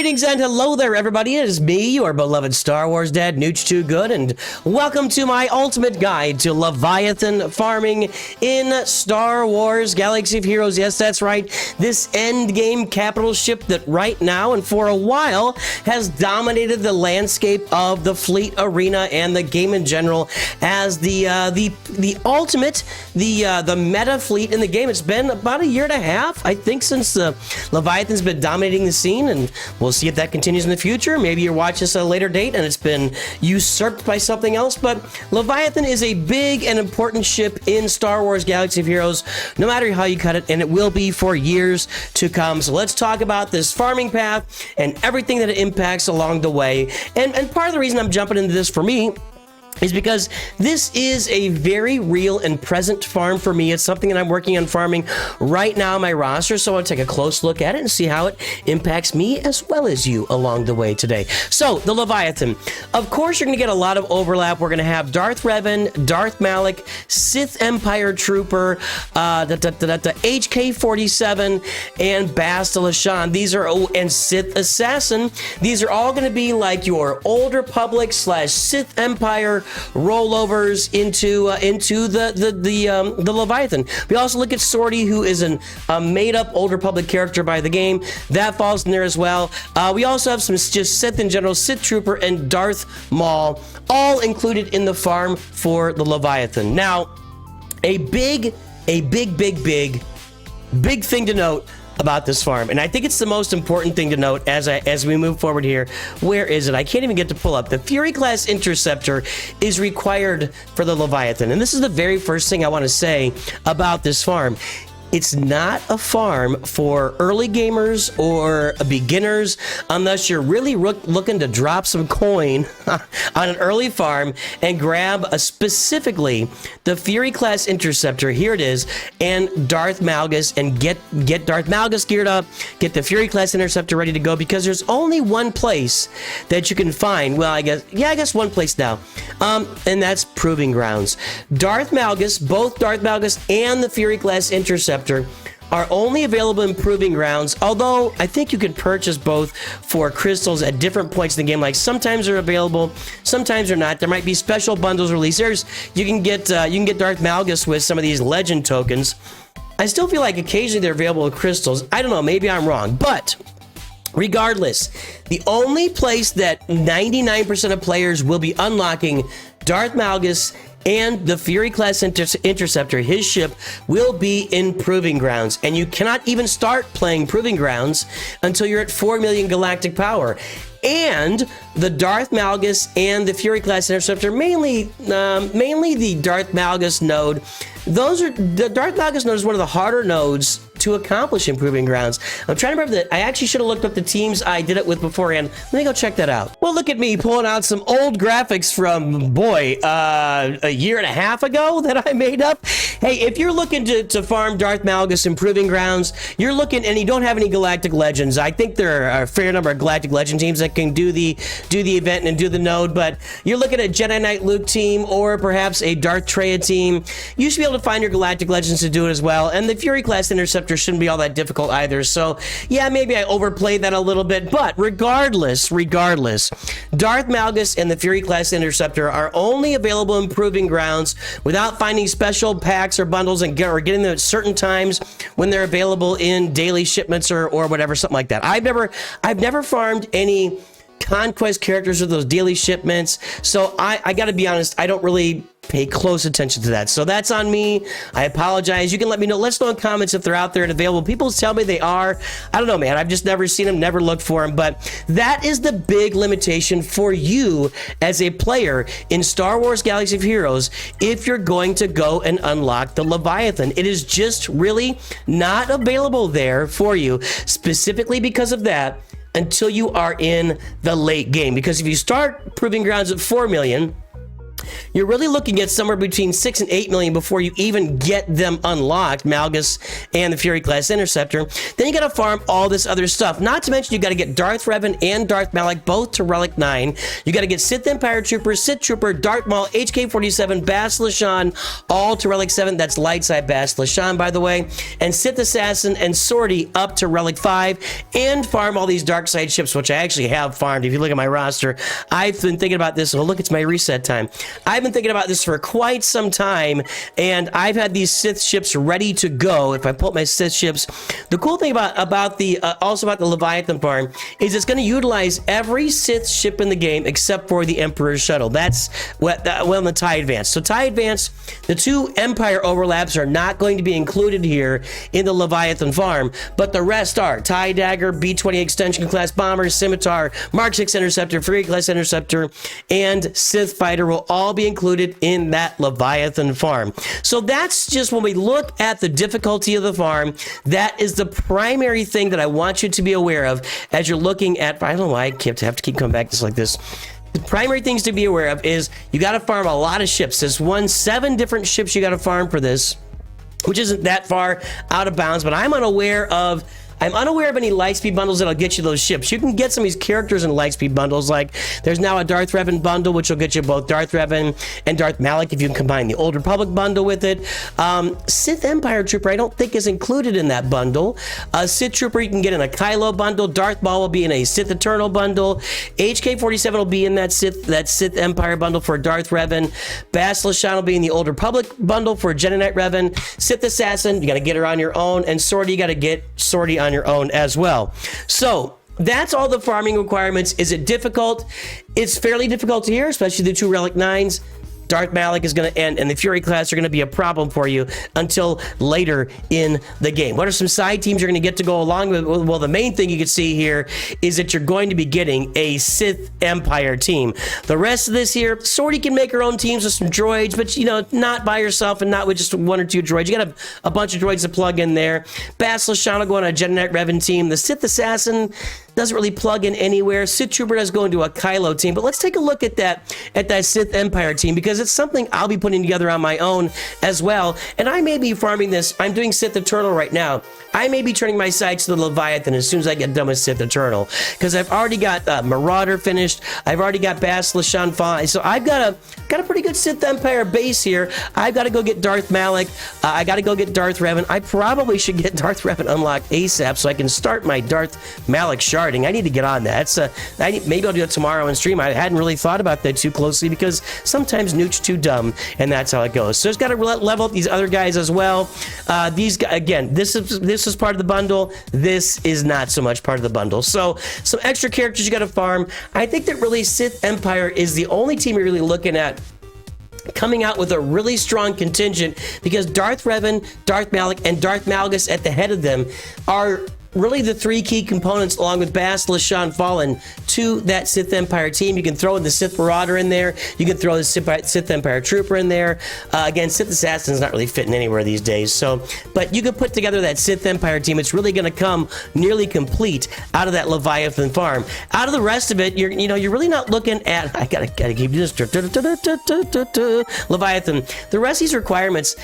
Greetings and hello there, everybody. It is me, your beloved Star Wars dad, Nooch Too Good, and welcome to my ultimate guide to Leviathan farming in Star Wars Galaxy of Heroes. Yes, that's right. This endgame capital ship that right now and for a while has dominated the landscape of the fleet arena and the game in general as the ultimate, the meta fleet in the game. It's been about a year and a half, I think, since the Leviathan's been dominating the scene, and we'll see if that continues in the future. Maybe you're watching this at a later date and it's been usurped by something else, but Leviathan is a big and important ship in Star Wars Galaxy of Heroes, no matter how you cut it, and it will be for years to come. So let's talk about this farming path and everything that it impacts along the way. And part of the reason I'm jumping into this for me is because this is a very real and present farm for me. It's something that I'm working on farming right now on my roster, so I want to take a close look at it and see how it impacts me as well as you along the way today. So, the Leviathan. Of course, you're going to get a lot of overlap. We're going to have Darth Revan, Darth Malak, Sith Empire Trooper, HK-47, and Bastila Shan. These are, and Sith Assassin. These are all going to be like your Old Republic / Sith Empire rollovers into the Leviathan. We also look at Sortie, who is a made-up Old Republic character by the game. That falls in there as well. We also have some just Sith in general, Sith Trooper and Darth Maul, all included in the farm for the Leviathan. Now, a big thing to note about this farm, and I think it's the most important thing to note as we move forward here. Where is it? I can't even get to pull up. The Fury class interceptor is required for the Leviathan, and this is the very first thing I want to say about this farm. It's not a farm for early gamers or beginners unless you're really looking to drop some coin on an early farm and grab specifically the Fury class interceptor. Here it is, and Darth Malgus, and get Darth Malgus geared up, get the Fury class interceptor ready to go, because there's only one place that you can find. Well, I guess one place now, and that's Proving Grounds. Darth Malgus, both Darth Malgus and the Fury class interceptor are only available in Proving Grounds, although I think you can purchase both for crystals at different points in the game. Like, sometimes they're available, sometimes they're not. There might be special bundles released. You can get Darth Malgus with some of these legend tokens. I still feel like occasionally they're available with crystals. I don't know, maybe I'm wrong, but regardless, the only place that 99% of players will be unlocking Darth Malgus and the Fury class interceptor, his ship, will be in Proving Grounds. And you cannot even start playing Proving Grounds until you're at 4 million galactic power. And the Darth Malgus and the Fury class interceptor, mainly the Darth Malgus node. The Darth Malgus node is one of the harder nodes to accomplish in Proving Grounds. I'm trying to remember that. I actually should have looked up the teams I did it with beforehand. Let me go check that out. Well, look at me pulling out some old graphics from, boy, a year and a half ago that I made up. Hey, if you're looking to farm Darth Malgus in Proving Grounds, you're looking, and you don't have any Galactic Legends. I think there are a fair number of Galactic Legend teams that can do the event and do the node, but you're looking at Jedi Knight Luke team or perhaps a Darth Traya team. You should be able to find your Galactic Legends to do it as well, and the Fury class interceptor shouldn't be all that difficult either. So yeah, maybe I overplayed that a little bit, but regardless, Darth Malgus and the Fury class interceptor are only available in Proving Grounds without finding special packs or bundles or getting them at certain times when they're available in daily shipments or whatever, something like that. I've never farmed any conquest characters with those daily shipments, so I gotta be honest, I don't really pay close attention to that. So that's on me. I apologize. You can let me know. Let's know in comments if they're out there and available. People tell me they are. I don't know, man. I've just never seen them, never looked for them. But that is the big limitation for you as a player in Star Wars Galaxy of Heroes if you're going to go and unlock the Leviathan. It is just really not available there for you, specifically because of that, until you are in the late game. Because if you start Proving Grounds at 4 million, you're really looking at somewhere between 6 and 8 million before you even get them unlocked, Malgus and the Fury class Interceptor. Then you got to farm all this other stuff. Not to mention you got to get Darth Revan and Darth Malak both to Relic 9. You got to get Sith Empire Trooper, Sith Trooper, Darth Maul, HK-47, Bastila Shan, all to Relic 7. That's light side Bastila Shan, by the way. And Sith Assassin and Sortie up to Relic 5. And farm all these dark side ships, which I actually have farmed. If you look at my roster, I've been thinking about this. Oh, look, it's my reset time. I've been thinking about this for quite some time, and I've had these Sith ships ready to go. If I pull up my Sith ships, the cool thing about the Leviathan farm is it's going to utilize every Sith ship in the game except for the Emperor's shuttle. That's in the TIE Advance. So TIE Advance, the 2 Empire overlaps are not going to be included here in the Leviathan farm, but the rest are TIE Dagger, B-20 Extension class bomber, Scimitar, Mark 6 Interceptor, Fury class Interceptor, and Sith Fighter will all be included in that Leviathan farm. So that's just when we look at the difficulty of the farm, that is the primary thing that I want you to be aware of as you're looking at, I don't know why I have to keep coming back to this like this. The primary things to be aware of is you got to farm a lot of ships. There's 7 different ships you got to farm for this, which isn't that far out of bounds, but I'm unaware of any Lightspeed bundles that'll get you those ships. You can get some of these characters in Lightspeed bundles, like there's now a Darth Revan bundle, which will get you both Darth Revan and Darth Malak if you can combine the Old Republic bundle with it. Sith Empire Trooper, I don't think is included in that bundle. Sith Trooper you can get in a Kylo bundle. Darth Maul will be in a Sith Eternal bundle. HK-47 will be in that Sith Empire bundle for Darth Revan. Bastila Shan will be in the Old Republic bundle for Jedi Knight Revan. Sith Assassin, you got to get her on your own, and Sortie, you got to get Sortie on your own as well. So that's all the farming requirements. Is it difficult? It's fairly difficult here, especially the 2 Relic 9s. Darth Malak is going to end, and the Fury class are going to be a problem for you until later in the game. What are some side teams you're going to get to go along with? Well, the main thing you can see here is that you're going to be getting a Sith Empire team. The rest of this here, Sortie can make her own teams with some droids, but, not by herself and not with just 1 or 2 droids. You got a bunch of droids to plug in there. Bastila Shan will go on a Jedi Knight Revan team. The Sith Assassin doesn't really plug in anywhere. Sith Trooper does go into a Kylo team, but let's take a look at that Sith Empire team, because it's something I'll be putting together on my own as well. And I may be farming this. I'm doing Sith Eternal right now. I may be turning my sights to the Leviathan as soon as I get done with Sith Eternal, because I've already got Marauder finished. I've already got Bastila Shan fine. So I've got a pretty good Sith Empire base here. I've got to go get Darth Malak. I got to go get Darth Revan. I probably should get Darth Revan unlocked ASAP so I can start my Darth Malak shard. I need to get on that. Maybe I'll do it tomorrow on stream. I hadn't really thought about that too closely because sometimes Nuke's too dumb, and that's how it goes. So it's got to level up these other guys as well. These guys, again, this is part of the bundle. This is not so much part of the bundle. So some extra characters you got to farm. I think that really Sith Empire is the only team you're really looking at coming out with a really strong contingent, because Darth Revan, Darth Malak, and Darth Malgus at the head of them are really the 3 key components, along with Bastila Shan Fallen, to that Sith Empire team. You can throw in the Sith Marauder in there. You can throw the Sith Empire Trooper in there. Again, Sith Assassin's not really fitting anywhere these days. But you can put together that Sith Empire team. It's really going to come nearly complete out of that Leviathan farm. Out of the rest of it, you're really not looking at. I gotta keep this. Leviathan. The rest of these requirements,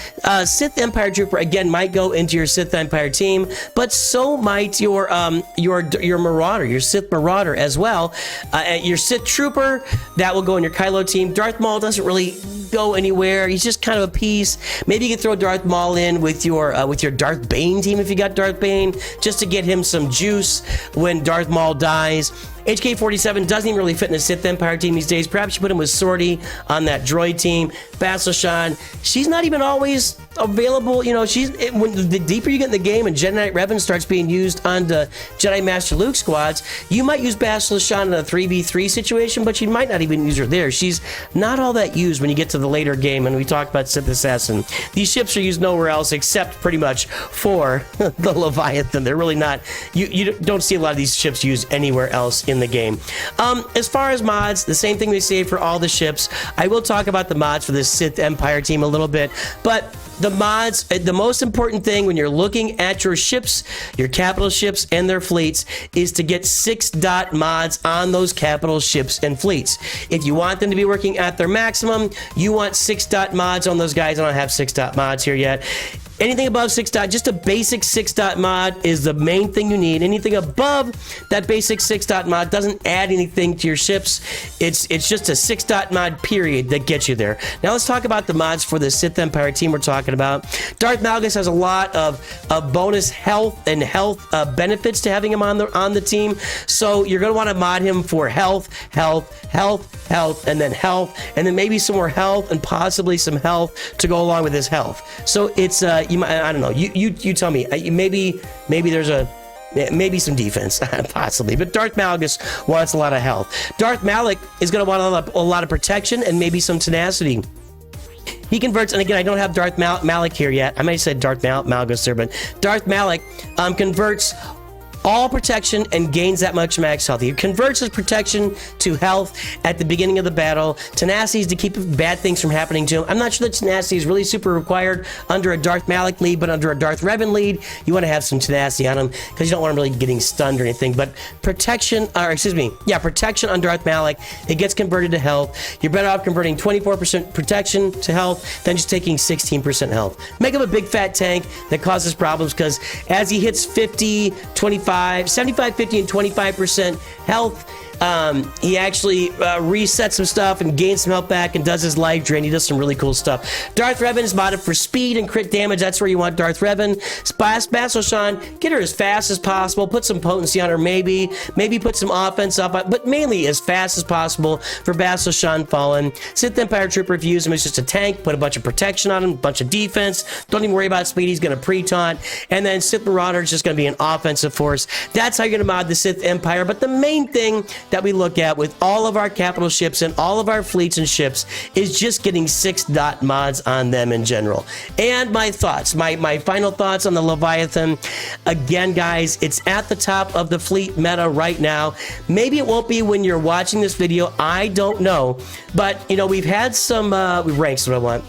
Sith Empire Trooper again might go into your Sith Empire team, but so might your Marauder, your Sith Marauder as well. Your Sith Trooper, that will go in your Kylo team. Darth Maul doesn't really go anywhere. He's just kind of a piece. Maybe you can throw Darth Maul in with your Darth Bane team if you got Darth Bane, just to get him some juice when Darth Maul dies. HK-47 doesn't even really fit in the Sith Empire team these days. Perhaps you put him with Sortie on that droid team. Bastila Shan, she's not even always available. When the deeper you get in the game and Jedi Knight Revan starts being used on the Jedi Master Luke squads, you might use Bastila Shan in a 3v3 situation, but you might not even use her there. She's not all that used when you get to the later game, and we talked about Sith Assassin. These ships are used nowhere else except pretty much for the Leviathan. They're really not, you don't see a lot of these ships used anywhere else in the game. As far as mods, the same thing we say for all the ships. I will talk about the mods for this Sith Empire team a little bit, but the mods, the most important thing when you're looking at your ships, your capital ships and their fleets, is to get 6-dot mods on those capital ships and fleets. If you want them to be working at their maximum, you want 6-dot mods on those guys. I don't have 6-dot mods here yet. Anything above 6-dot, just a basic 6-dot mod is the main thing you need. Anything above that basic 6-dot mod doesn't add anything to your ships. It's just a 6-dot mod period that gets you there. Now let's talk about the mods for the Sith Empire team we're talking about. Darth Malgus has a lot of bonus health and health benefits to having him on the team. So you're going to want to mod him for health, and then health, and then maybe some more health and possibly some health to go along with his health. So it's I don't know. You tell me. Maybe there's maybe some defense, possibly. But Darth Malgus wants a lot of health. Darth Malik is going to want a lot of protection and maybe some tenacity. He converts, and again, I don't have Darth Malik here yet. I might have said Darth Malgus there, but Darth Malik converts all protection and gains that much max health. He converts his protection to health at the beginning of the battle. Tenacity is to keep bad things from happening to him. I'm not sure that tenacity is really super required under a Darth Malik lead, but under a Darth Revan lead, you want to have some tenacity on him because you don't want him really getting stunned or anything. But protection on Darth Malik, it gets converted to health. You're better off converting 24% protection to health than just taking 16% health. Make him a big fat tank that causes problems because as he hits 50, 25, 75, 50, and 25% health, he actually resets some stuff and gains some health back and does his life drain. He does some really cool stuff. Darth Revan is modded for speed and crit damage. That's where you want Darth Revan. Bastila Shan, get her as fast as possible. Put some potency on her, maybe put some offense up, but mainly as fast as possible for Bastila Shan Fallen. Sith Empire Trooper, if you use him as just a tank, put a bunch of protection on him, a bunch of defense. Don't even worry about speed. He's going to pre-taunt. And then Sith Marauder is just going to be an offensive force. That's how you're going to mod the Sith Empire. But the main thing that we look at with all of our capital ships and all of our fleets and ships is just getting 6-dot mods on them in general. And my thoughts, my final thoughts on the Leviathan. Again, guys, it's at the top of the fleet meta right now. Maybe it won't be when you're watching this video. I don't know. But, you know, we've had some, ranks what I want.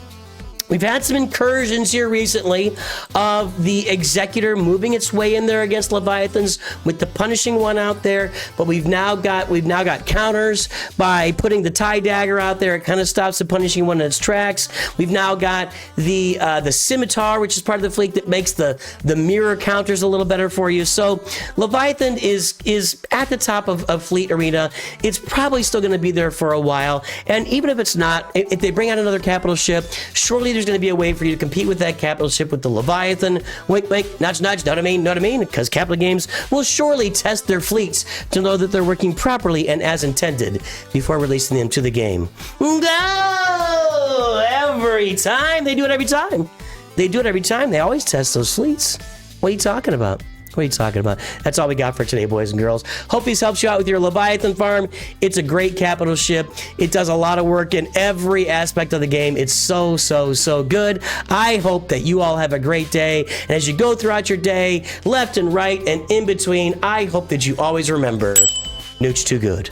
We've had some incursions here recently of the Executor moving its way in there against Leviathans with the punishing one out there, but we've now got counters by putting the TIE Dagger out there. It kind of stops the punishing one in its tracks. We've now got the Scimitar, which is part of the fleet that makes the mirror counters a little better for you. So Leviathan is at the top of Fleet Arena. It's probably still going to be there for a while, and even if it's not, if they bring out another capital ship, surely there's going to be a way for you to compete with that capital ship with the Leviathan. Wink, wink, nudge, nudge, know what I mean? Because capital games will surely test their fleets to know that they're working properly and as intended before releasing them to the game. No! Every time. They do it every time. They always test those fleets. What are you talking about? What are you talking about? That's all we got for today, boys and girls. Hope this helps you out with your Leviathan farm. It's a great capital ship. It does a lot of work in every aspect of the game. It's so good. I hope that you all have a great day. And as you go throughout your day, left and right and in between, I hope that you always remember, Nooch too good.